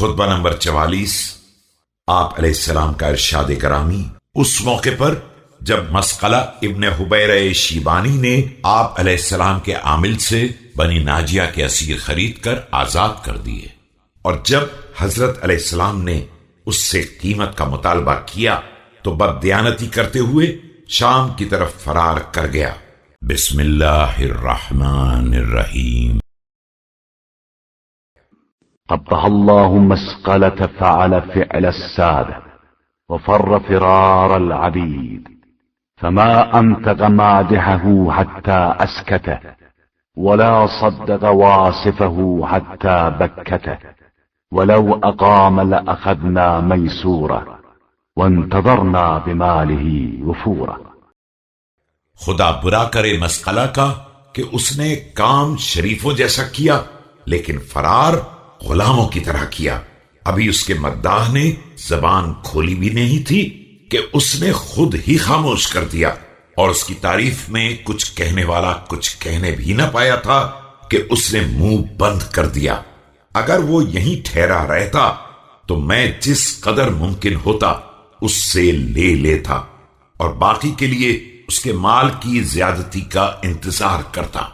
خطبہ نمبر 44 آپ علیہ السلام کا ارشاد گرامی اس موقع پر جب مسقلہ ابن حبیرہ شیبانی نے آپ علیہ السلام کے عامل سے بنی ناجیہ کے اسیر خرید کر آزاد کر دیے، اور جب حضرت علیہ السلام نے اس سے قیمت کا مطالبہ کیا تو بددیانتی کرتے ہوئے شام کی طرف فرار کر گیا۔ بسم اللہ الرحمن الرحیم۔ قبح الله مسقلة فعل فعل السادة وفر فرار العبيد، فما أنتق مادحه حتى أسكته ولا صدق واصفه حتى بكته، ولو أقام لأخذنا ميسورة وانتظرنا بماله وفورة۔ خدا برا کرے مسقلہ کا کہ اس نے کام شریفوں جیسا کیا لیکن فرار غلاموں کی طرح کیا۔ ابھی اس کے مداح نے زبان کھولی بھی نہیں تھی کہ اس نے خود ہی خاموش کر دیا، اور اس کی تعریف میں کچھ کہنے والا کچھ کہنے بھی نہ پایا تھا کہ اس نے منہ بند کر دیا۔ اگر وہ یہیں ٹھہرا رہتا تو میں جس قدر ممکن ہوتا اس سے لے لیتا، اور باقی کے لیے اس کے مال کی زیادتی کا انتظار کرتا۔